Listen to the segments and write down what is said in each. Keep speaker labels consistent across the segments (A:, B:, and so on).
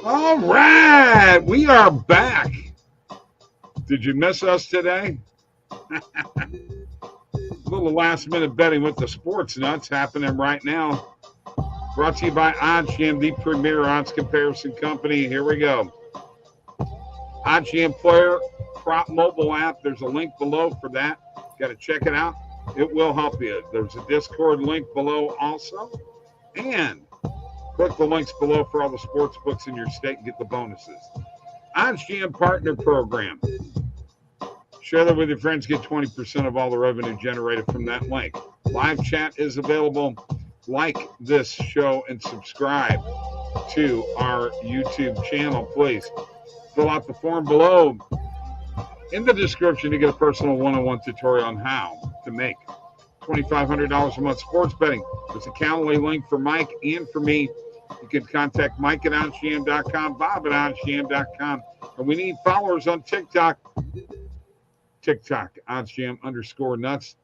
A: All right, we are back. Did you miss us today? A little last minute betting with the sports nuts happening right now. Brought to you by OddsJam, the premier odds comparison company. Here we go. OddsJam Player Prop mobile app. There's a link below for that. Got to check it out. It will help you. There's a Discord link below also. And click the links below for all the sports books in your state and get the bonuses. OddsJam Partner Program. Share that with your friends. Get 20% of all the revenue generated from that link. Live chat is available. Like this show and subscribe to our YouTube channel, please. Fill out the form below in the description to get a personal one-on-one tutorial on how to make $2,500 a month sports betting. There's a Calendly link for Mike and for me. You can contact Mike at OddsJam.com, Bob at OddsJam.com. And we need followers on TikTok. TikTok, OddsJam_Nutz.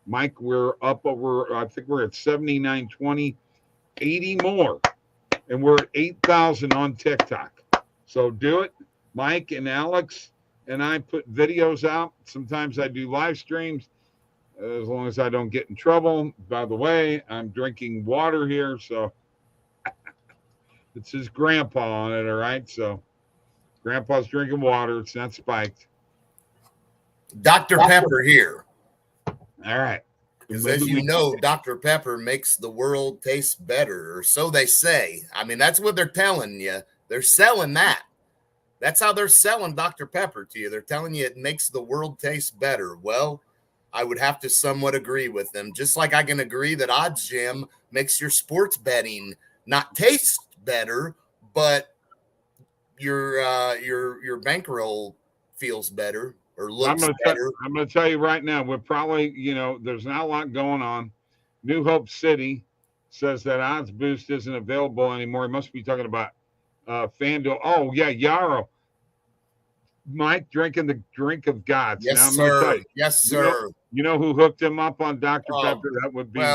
A: Mike, we're up over, I think we're at 7920, 80 more. And we're at 8,000 on TikTok. So do it. Mike and Alex and I put videos out. Sometimes I do live streams as long as I don't get in trouble. By the way, I'm drinking water here, so it's his grandpa on it, all right? So grandpa's drinking water. It's not spiked.
B: Dr. Pepper here.
A: All right.
B: Because as you know, Dr. Pepper makes the world taste better, or so they say. I mean, that's what they're telling you. They're selling that. That's how they're selling Dr. Pepper to you. They're telling you it makes the world taste better. Well, I would have to somewhat agree with them. Just like I can agree that OddsJam makes your sports betting not taste better, but your bankroll feels better. I'm going
A: to tell you right now, we're probably, there's not a lot going on. New Hope City says that Odds Boost isn't available anymore. He must be talking about FanDuel. Oh, yeah, Yarrow. Mike drinking the drink of gods.
B: Yes,
A: now, I'm
B: sir.
A: Tell you,
B: yes, sir.
A: You know who hooked him up on Dr. Pepper? That would be me.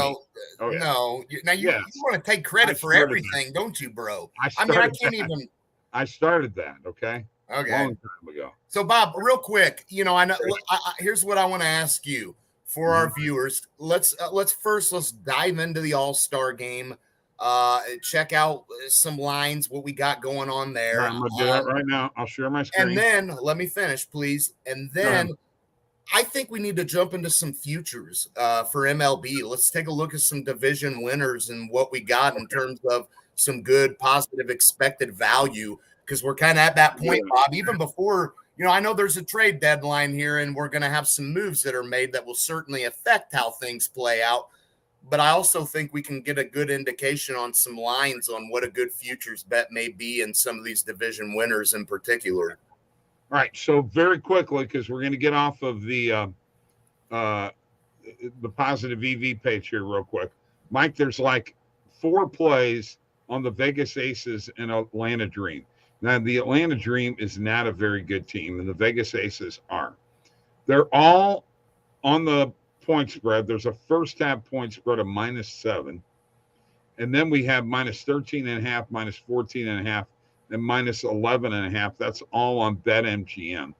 B: Oh, yeah. No. Now, you want to take credit for everything, don't you, bro? I
A: started that, okay?
B: Okay.
A: Long time ago.
B: So, Bob, real quick, I know. Here's what I want to ask you for our viewers. Let's dive into the All-Star game. Check out some lines, what we got going on there.
A: I'm gonna do that right now. I'll share my screen.
B: And then let me finish, please. And then I think we need to jump into some futures for MLB. Let's take a look at some division winners and what we got in terms of some good, positive, expected value. Because we're kind of at that point, Bob, even before, I know there's a trade deadline here and we're going to have some moves that are made that will certainly affect how things play out. But I also think we can get a good indication on some lines on what a good futures bet may be in some of these division winners in particular.
A: All right. So very quickly, because we're going to get off of the positive EV page here real quick. Mike, there's like 4 plays on the Vegas Aces and Atlanta Dream. Now, the Atlanta Dream is not a very good team, and the Vegas Aces are. They're all on the point spread. There's a first half point spread of -7. And then we have -13.5, -14.5, and -11.5. That's all on BetMGM.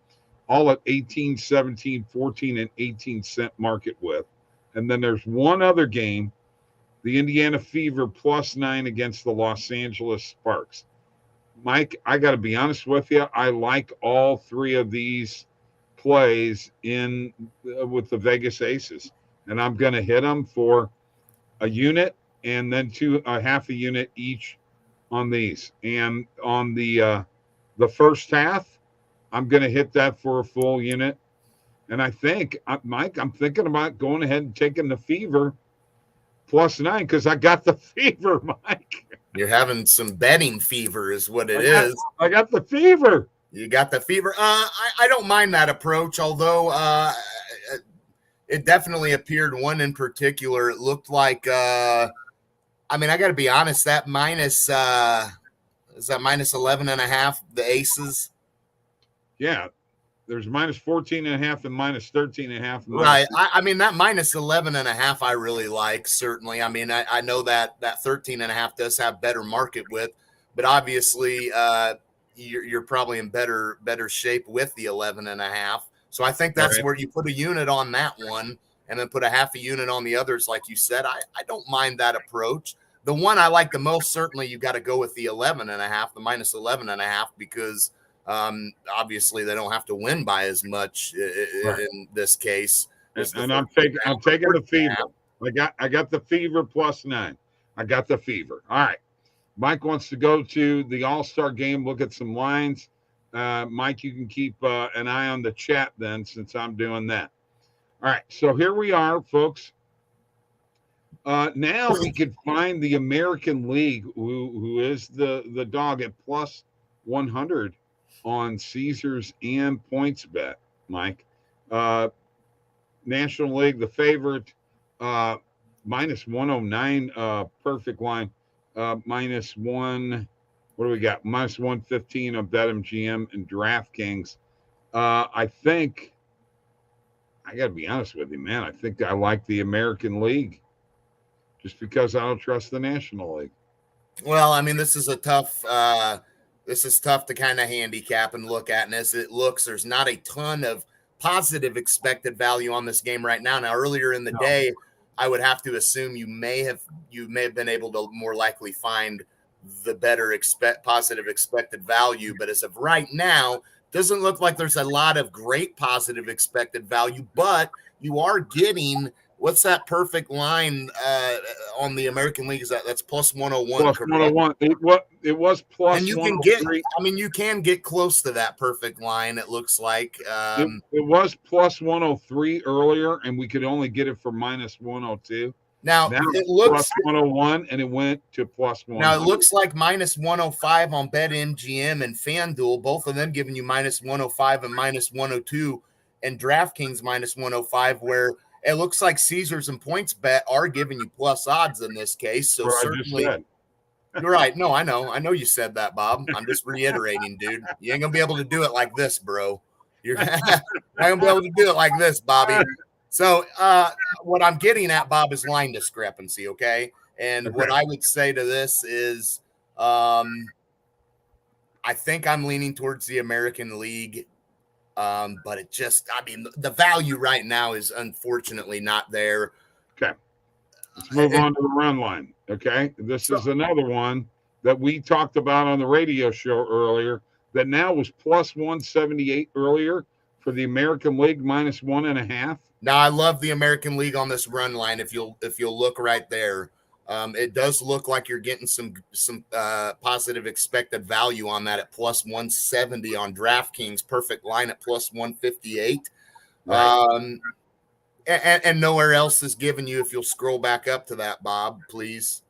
A: All at 18, 17, 14, and 18 cent market width. And then there's one other game, the Indiana Fever +9 against the Los Angeles Sparks. Mike, I got to be honest with you. I like all 3 of these plays with the Vegas Aces, and I'm going to hit them for a unit and then half a unit each on these. And on the first half, I'm going to hit that for a full unit. And I think, Mike, I'm thinking about going ahead and taking the Fever +9 because I got the Fever, Mike.
B: You're having some betting fever is what it is.
A: I got the Fever.
B: You got the Fever. I don't mind that approach, although it definitely appeared one in particular. It looked like, I got to be honest, that is that -11.5, the Aces?
A: Yeah. There's -14.5 and -13.5.
B: Right. I mean, that -11.5, I really like, certainly. I mean, I know that 13.5 does have better market width, but obviously you're probably in better shape with the 11.5. So I think that's where you put a unit on that one and then put a half a unit on the others. Like you said, I don't mind that approach. The one I like the most, certainly you got to go with the 11.5, the minus 11.5, because obviously they don't have to win by as much in this case.
A: And I'm taking the fever. I got the fever +9. I got the fever. All right. Mike wants to go to the All-Star game, look at some lines. Mike, you can keep an eye on the chat then, since I'm doing that. All right. So here we are, folks. Now we could find the American League, who is the dog at +100 on Caesars and PointsBet, Mike. National League, the favorite, -109 perfect line, -1. What do we got? -115 on BetMGM and DraftKings. I think I got to be honest with you, man. I think I like the American League, just because I don't trust the National League.
B: Well, I mean, this is tough to kind of handicap and look at. And as it looks, there's not a ton of positive expected value on this game right now. Now, earlier in the day, I would have to assume you may have been able to more likely find the better positive expected value. But as of right now, doesn't look like there's a lot of great positive expected value, but you are getting, what's that perfect line on the American League? That's +101.
A: +101. It was plus.
B: And you can get, you can get close to that perfect line. It looks like
A: it was +103 earlier, and we could only get it for -102.
B: Now it looks
A: +101, and it went to +1.
B: Now it looks like -105 on BetMGM and FanDuel, both of them giving you -105 and -102, and DraftKings -105, where it looks like Caesars and PointsBet are giving you plus odds in this case. So certainly, you're right. No, I know you said that, Bob. I'm just reiterating, dude. You ain't gonna be able to do it like this, bro. You're not gonna be able to do it like this, Bobby. So what I'm getting at, Bob, is line discrepancy, okay? And what I would say to this is I think I'm leaning towards the American League, but the value right now is unfortunately not there.
A: Okay. Let's move on to the run line, okay? This is another one that we talked about on the radio show earlier that now was +178 earlier for the American League, -1.5.
B: Now I love the American League on this run line. If you'll look right there, it does look like you're getting some positive expected value on that at +170 on DraftKings. Perfect line at +158. Right. And nowhere else is giving you. If you'll scroll back up to that, Bob, please.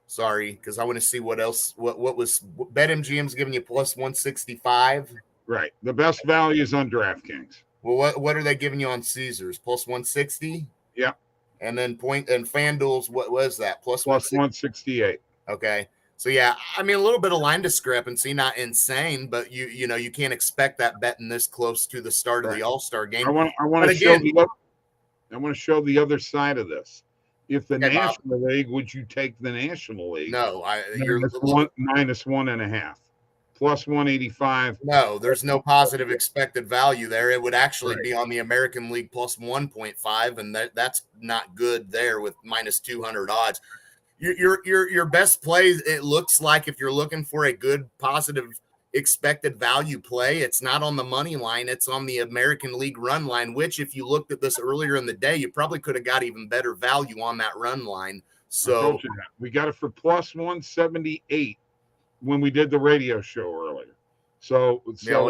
B: Sorry, because I want to see what else. What was BetMGM's giving you +165.
A: Right. The best value is on DraftKings.
B: Well, what are they giving you on Caesars? +160?
A: Yeah.
B: And then FanDuel's, what was that?
A: +168.
B: Okay. So yeah, I mean, a little bit of line discrepancy, not insane, but you can't expect that betting this close to the start of the All-Star game.
A: I want to show the other side of this. If the National League, would you take the National League?
B: No,
A: you're -1.5. +185.
B: No, there's no positive expected value there. It would actually be on the American League +1.5, and that's not good there with -200 odds. Your best play, it looks like, if you're looking for a good positive expected value play, it's not on the money line, it's on the American League run line, which if you looked at this earlier in the day, you probably could have got even better value on that run line. So
A: we got it for +178 when we did the radio show earlier. So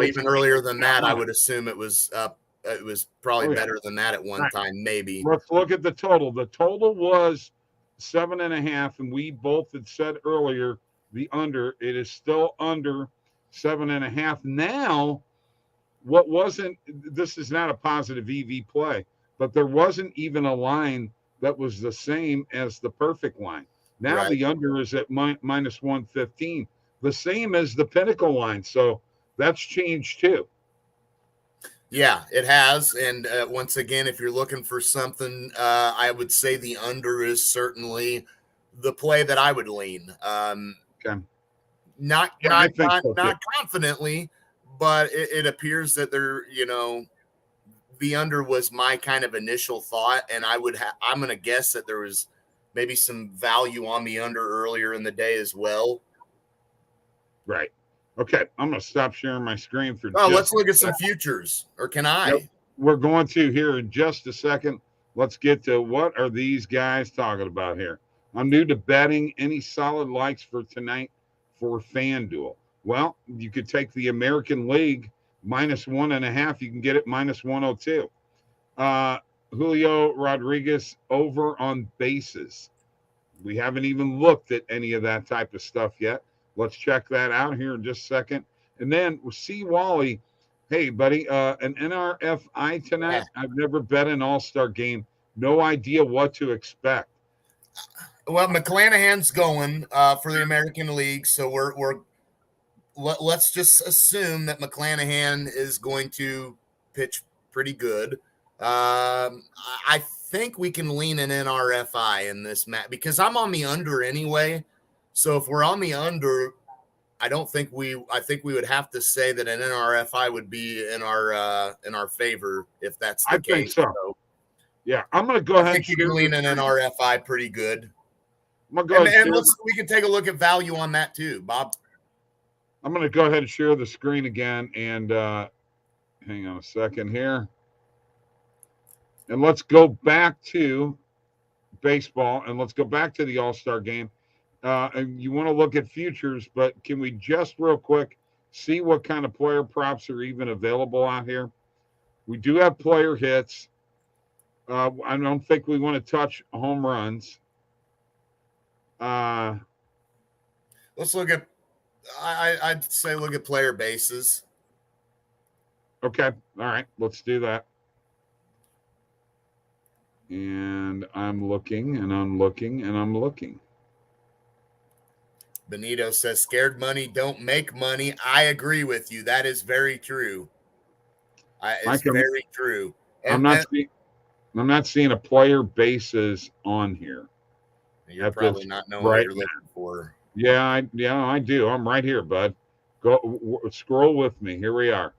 B: even earlier than that, I would assume it was up. It was probably better than that at one time, maybe.
A: Let's look at the total. The total was 7.5, and we both had said earlier the under. It is still under 7.5. Now, this is not a positive EV play, but there wasn't even a line that was the same as the perfect line. Now the under is at -115. The same as the Pinnacle line. So that's changed too.
B: Yeah, it has. And once again, if you're looking for something, I would say the under is certainly the play that I would lean.
A: Okay.
B: not
A: Yeah, I
B: not
A: think
B: not,
A: so too.
B: not confidently, but it appears that they're, the under was my kind of initial thought, and I'm going to guess that there was maybe some value on the under earlier in the day as well.
A: Right. Okay, I'm going to stop sharing my screen for
B: Let's look at some futures, or can I?
A: Yep. We're going to here in just a second. Let's get to what are these guys talking about here. I'm new to betting. Any solid likes for tonight for FanDuel? Well, you could take the American League -1.5. You can get it -102. Julio Rodriguez over on bases. We haven't even looked at any of that type of stuff yet. Let's check that out here in just a second. And then we'll see Wally. Hey, buddy, an NRFI tonight.
B: Yeah.
A: I've never bet an all-star game. No idea what to expect.
B: Well, McClanahan's going for the American League, so let's just assume that McClanahan is going to pitch pretty good. I think we can lean an NRFI in this match because I'm on the under anyway. So if we're on the under, I think we would have to say that an NRFI would be in our favor if that's the case.
A: I think so. Yeah, I'm going to go ahead.
B: I think you can lean an NRFI pretty good.
A: I'm going to go
B: and we can take a look at value on that too, Bob.
A: I'm going to go ahead and share the screen again and hang on a second here. And let's go back to baseball and let's go back to the All-Star game. And you want to look at futures, but can we just real quick see what kind of player props are even available out here? We do have player hits. I don't think we want to touch home runs.
B: Let's look at, I'd say look at player bases.
A: Okay. All right. Let's do that. And I'm looking and I'm looking and I'm looking.
B: Benito says scared money don't make money. I agree with you. That is very true. It's very true.
A: I'm not seeing a player bases on here.
B: You're probably not knowing what you're looking for.
A: Yeah, I do. I'm right here, bud. Go scroll with me. Here we are.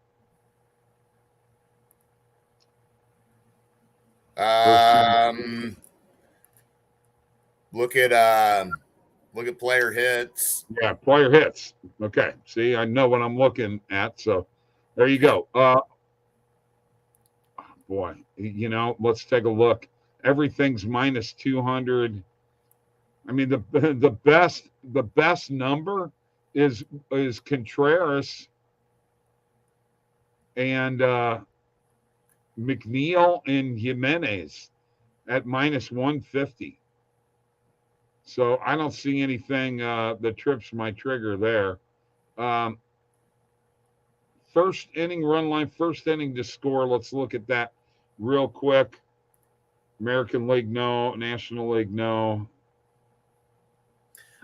B: Look at player hits.
A: Yeah, player hits. Okay. See, I know what I'm looking at. So there you go. Boy, let's take a look. Everything's -200. I mean, the best number is Contreras and McNeil and Jimenez at -150. So I don't see anything that trips my trigger there. First inning run line, first inning to score. Let's look at that real quick. American League, no. National League, no.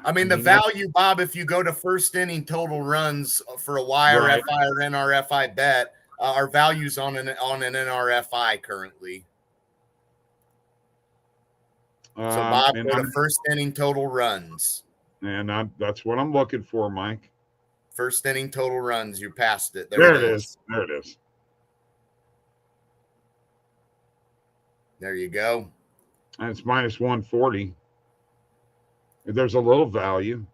B: I mean, the value, Bob, if you go to first inning total runs for a YRFI or NRFI bet, our values on an NRFI currently. So, Bob, go to first inning total runs.
A: And that's what I'm looking for, Mike.
B: First inning total runs. You passed it.
A: There it is. There it is.
B: There you go.
A: And it's -140. There's a little value.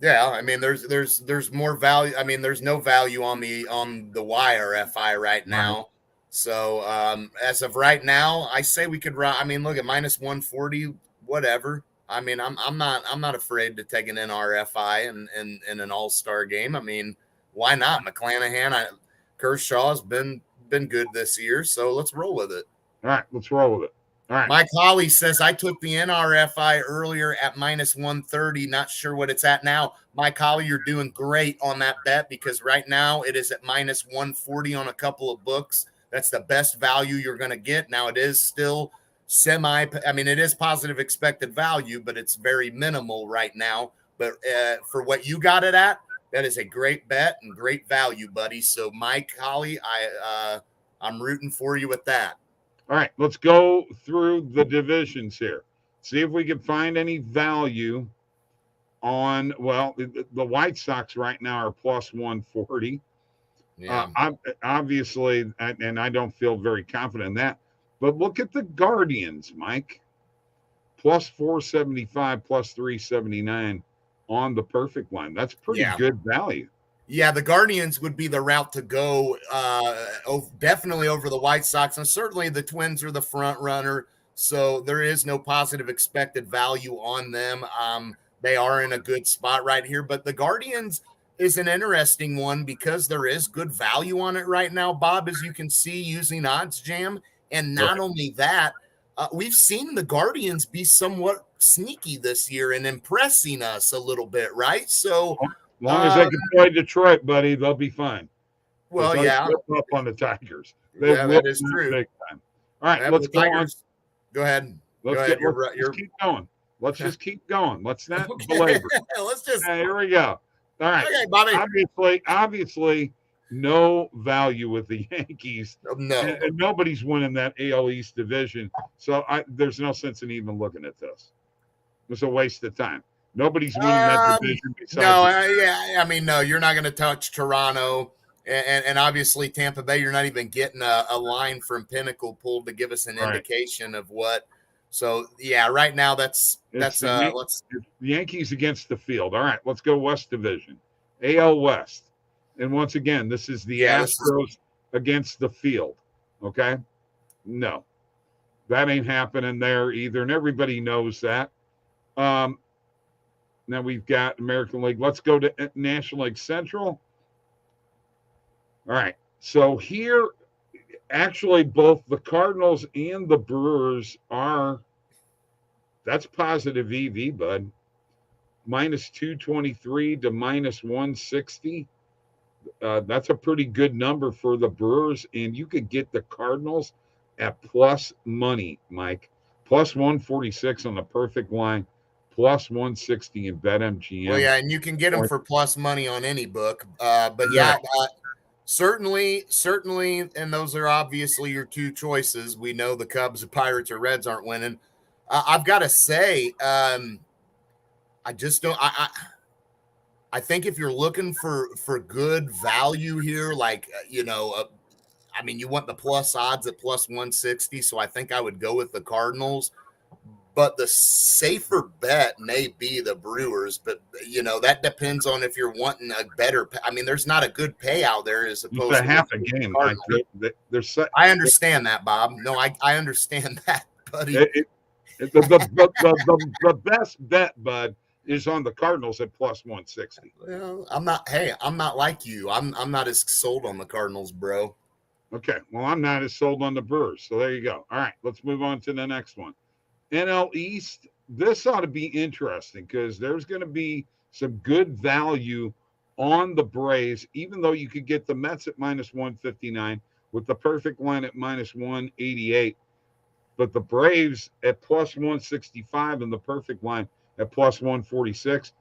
B: Yeah, I mean, there's more value. I mean, there's no value on the YRFI right now. Right. So as of right now, I say we could run. I mean, look at -140, whatever. I mean, I'm not afraid to take an NRFI in an all-star game. I mean, why not? McClanahan, Kershaw's been good this year, so let's roll with it.
A: All right, let's roll with it. All right.
B: Mike Holly says, I took the NRFI earlier at -130. Not sure what it's at now. Mike Holly, you're doing great on that bet because right now it is at -140 on a couple of books. That's the best value you're going to get. Now it is still it is positive expected value, but it's very minimal right now. But for what you got it at, that is a great bet and great value, buddy. So Mike Holly, I'm rooting for you with that.
A: All right, let's go through the divisions here. See if we can find any value well, the White Sox right now are plus 140.
B: Yeah.
A: Obviously, and I don't feel very confident in that. But look at the Guardians, Mike. Plus 475, plus 379 on the perfect line. That's pretty good value.
B: Yeah, the Guardians would be the route to go, definitely over the White Sox, and certainly the Twins are the front runner, so there is no positive expected value on them. They are in a good spot right here, but the Guardians is an interesting one because there is good value on it right now, Bob, as you can see using OddsJam, and not only that, we've seen the Guardians be somewhat sneaky this year and impressing us a little bit, right? So
A: as long as they can play Detroit, buddy, they'll be fine.
B: Well, yeah.
A: Up on the Tigers.
B: That is true.
A: Big time. All right, let's go on.
B: Go ahead.
A: Let's keep going. Let's just keep going. Let's not belabor.
B: Let's just.
A: Here we go. All right.
B: Okay, Bobby.
A: Obviously, no value with the Yankees.
B: No.
A: And nobody's winning that AL East division. So there's no sense in even looking at this. It's a waste of time. Nobody's winning that division besides.
B: No, you're not going to touch Toronto. And obviously Tampa Bay, you're not even getting a line from Pinnacle pulled to give us an indication of what. So, yeah, right now that's
A: the Yankees against the field. All right, let's go West Division. AL West. And once again, this is the Astros against the field. Okay? No. That ain't happening there either. And everybody knows that. Now we've got American League. Let's go to National League Central. All right. So here, actually, both the Cardinals and the Brewers that's positive EV, bud. Minus 223 to minus 160. That's a pretty good number for the Brewers. And you could get the Cardinals at plus money, Mike. Plus 146 on the perfect line. Plus 160 in BetMGM.
B: Well, yeah, and you can get them for plus money on any book. Certainly, and those are obviously your two choices. We know the Cubs, the Pirates, or Reds aren't winning. I've got to say, I just don't. I think if you're looking for good value here, like you want the plus odds at plus 160. So I think I would go with the Cardinals. But the safer bet may be the Brewers, but that depends on if you're wanting a better. There's not a good payout there as opposed to
A: half a game.
B: I understand that, Bob. No, I understand that, buddy.
A: The best bet, bud, is on the Cardinals at plus 160.
B: Well, I'm not like you. I'm not as sold on the Cardinals, bro.
A: Okay, well, I'm not as sold on the Brewers. So there you go. All right, let's move on to the next one. NL East, this ought to be interesting because there's going to be some good value on the Braves, even though you could get the Mets at minus 159 with the perfect line at minus 188. But the Braves at plus 165 and the perfect line at plus 146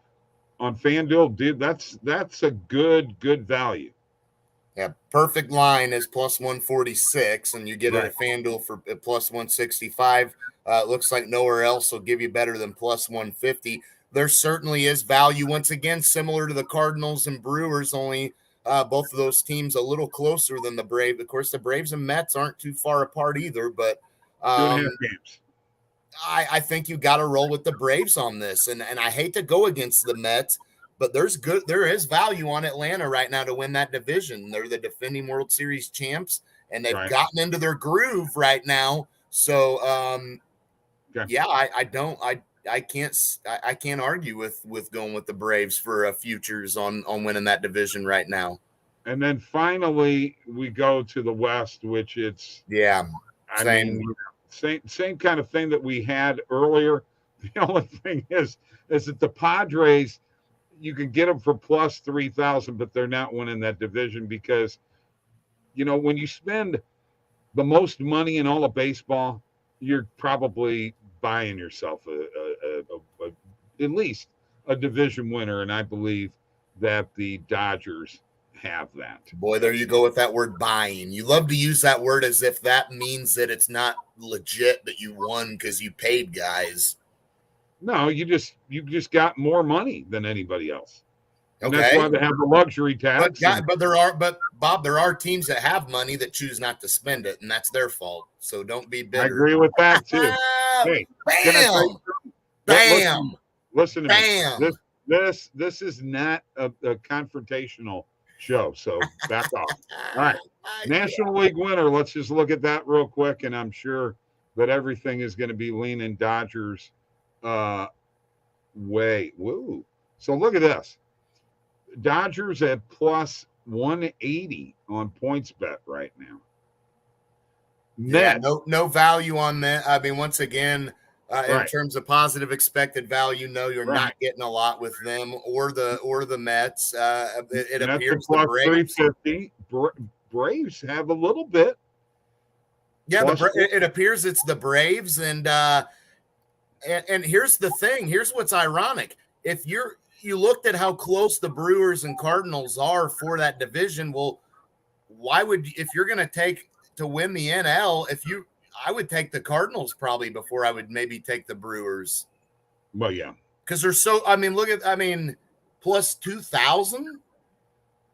A: on FanDuel, dude, that's a good value.
B: Yeah, perfect line is plus 146, and you get it at FanDuel for plus 165. Looks like nowhere else will give you better than plus 150. There certainly is value. Once again, similar to the Cardinals and Brewers, only both of those teams a little closer than the Braves. Of course, the Braves and Mets aren't too far apart either, but
A: 2.5 games.
B: I think you got to roll with the Braves on this. And I hate to go against the Mets, but there is value on Atlanta right now to win that division. They're the defending World Series champs, and they've gotten into their groove right now. So, I can't argue with going with the Braves for futures on winning that division right now.
A: And then finally we go to the West, which same kind of thing that we had earlier. The only thing is that the Padres, you can get them for plus 3,000, but they're not winning that division because, when you spend the most money in all of baseball, you're probably buying yourself at least a division winner. And I believe that the Dodgers have that.
B: Boy, there you go with that word buying. You love to use that word as if that means that it's not legit that you won because you paid guys.
A: No, you just got more money than anybody else. And that's
B: Okay.
A: why they have the luxury tax.
B: But Bob, there are teams that have money that choose not to spend it, and that's their fault. So don't be
A: I
B: bitter.
A: agree with that too. Hey, can I tell
B: Bam!
A: you
B: Bam!
A: listen to me.
B: Bam!
A: This is not a confrontational show, so back off. All right. National League winner. Let's just look at that real quick, and I'm sure that everything is going to be leaning Dodgers way. Woo. So look at this. Dodgers at plus 180 on points bet right now.
B: Yeah, no value on that. I mean, once again, in terms of positive expected value, no, you're not getting a lot with them or the Mets. It appears
A: plus
B: the Braves,
A: 350. Braves have a little bit.
B: Yeah, it appears it's the Braves, and here's the thing. Here's what's ironic. If you looked at how close the Brewers and Cardinals are for that division, well, why would, if you're going to take to win the NL, I would take the Cardinals probably before I would maybe take the Brewers.
A: Well, yeah.
B: Because they're so, plus 2,000.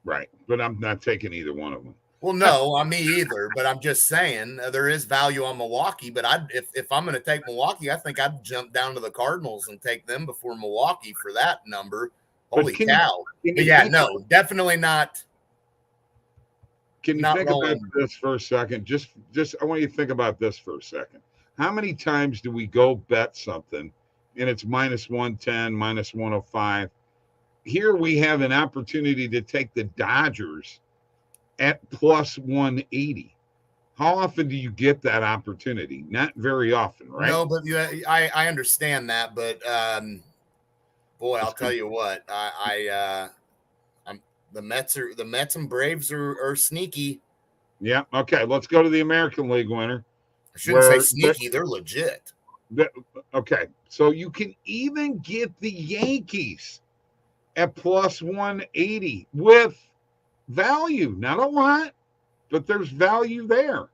A: Right. But I'm not taking either one of them.
B: Well, no, me either. But I'm just saying there is value on Milwaukee. But if I'm going to take Milwaukee, I think I'd jump down to the Cardinals and take them before Milwaukee for that number. Holy cow! No, definitely not.
A: Can you think about this for a second? Just I want you to think about this for a second. How many times do we go bet something and it's minus 110, minus 105? Here we have an opportunity to take the Dodgers at plus 180. How often do you get that opportunity? Not very often, right?
B: No, but I understand that, but boy, I'll tell you what, the Mets and Braves are sneaky.
A: Yeah. Okay. Let's go to the American League winner.
B: I shouldn't say sneaky. They're legit.
A: Okay. So you can even get the Yankees at plus 180 with value. Not a lot, but there's value there.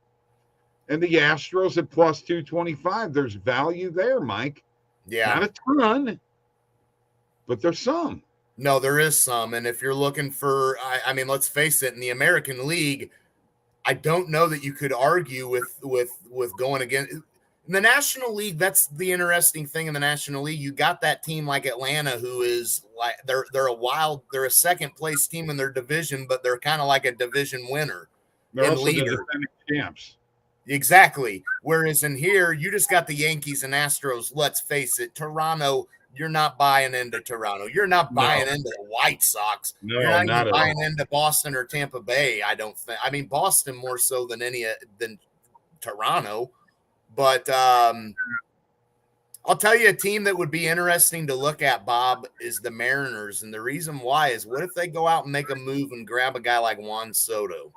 A: And the Astros at plus 225. There's value there, Mike.
B: Yeah.
A: Not a ton, but there's some.
B: No, there is some. And if you're looking for, I mean, let's face it, in the American League, I don't know that you could argue with going against in the National League. That's the interesting thing in the National League. You got that team like Atlanta, who is like they're a second place team in their division, but they're kind of like a division winner.
A: They're also the defending champs.
B: Exactly. Whereas in here, you just got the Yankees and Astros. Let's face it, Toronto. You're not buying into Toronto. You're not buying into the White Sox.
A: No,
B: you're
A: not
B: even buying into Boston or Tampa Bay. I don't think. I mean, Boston more so than Toronto. But I'll tell you a team that would be interesting to look at, Bob, is the Mariners. And the reason why is, what if they go out and make a move and grab a guy like Juan Soto?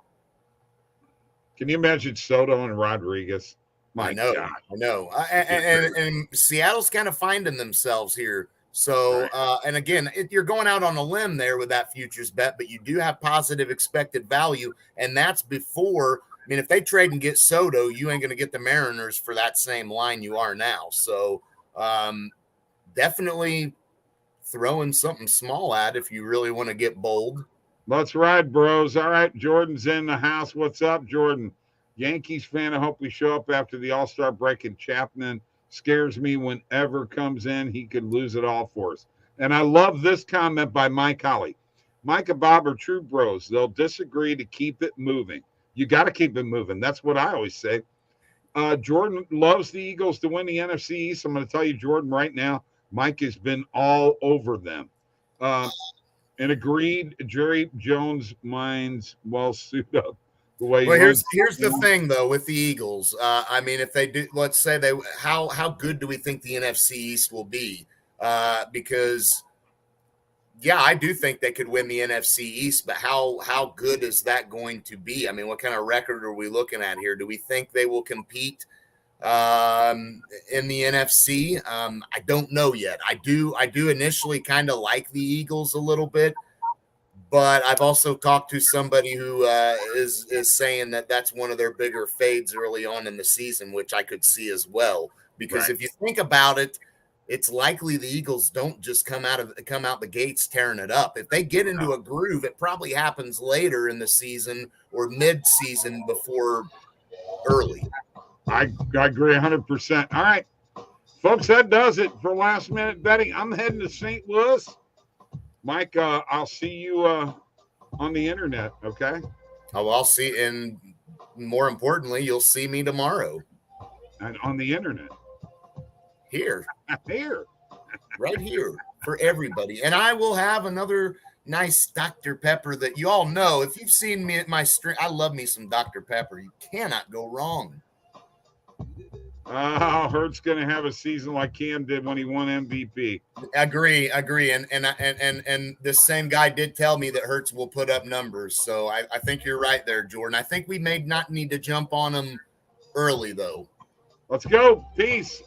A: Can you imagine Soto and Rodriguez?
B: I know. And Seattle's kind of finding themselves here. So, and again, you're going out on a limb there with that futures bet, but you do have positive expected value. And that's before, I mean, if they trade and get Soto, you ain't going to get the Mariners for that same line you are now. So, definitely throwing something small at if you really want to get bold.
A: Let's ride, bros. All right, Jordan's in the house. What's up, Jordan? Yankees fan. I hope we show up after the All-Star break. And Chapman scares me whenever comes in. He could lose it all for us. And I love this comment by Mike Holly. Mike and Bob are true bros. They'll disagree to keep it moving. You got to keep it moving. That's what I always say. Jordan loves the Eagles to win the NFC East. I'm going to tell you, Jordan, right now, Mike has been all over them. And agreed, Jerry Jones' mind's well suited up. Well,
B: here's the thing though with the Eagles. I mean, if they do, let's say how good do we think the NFC East will be? Because I do think they could win the NFC East, but how good is that going to be? I mean, what kind of record are we looking at here? Do we think they will compete in the NFC? I don't know yet. I do initially kind of like the Eagles a little bit. But I've also talked to somebody who is saying that that's one of their bigger fades early on in the season, which I could see as well. Because if you think about it, it's likely the Eagles don't just come out the gates tearing it up. If they get into a groove, it probably happens later in the season or mid-season before early.
A: I agree 100%. All right, folks, that does it for last minute betting. I'm heading to St. Louis. Mike, I'll see you on the internet, okay?
B: Oh, I'll see, and more importantly, you'll see me tomorrow.
A: And on the internet.
B: Here.
A: Here.
B: Right here for everybody. And I will have another nice Dr. Pepper that you all know. If you've seen me at my stream, I love me some Dr. Pepper. You cannot go wrong.
A: Hurt's going to have a season like Cam did when he won MVP.
B: Agree. And this same guy did tell me that Hurts will put up numbers. So I think you're right there, Jordan. I think we may not need to jump on him early, though.
A: Let's go. Peace.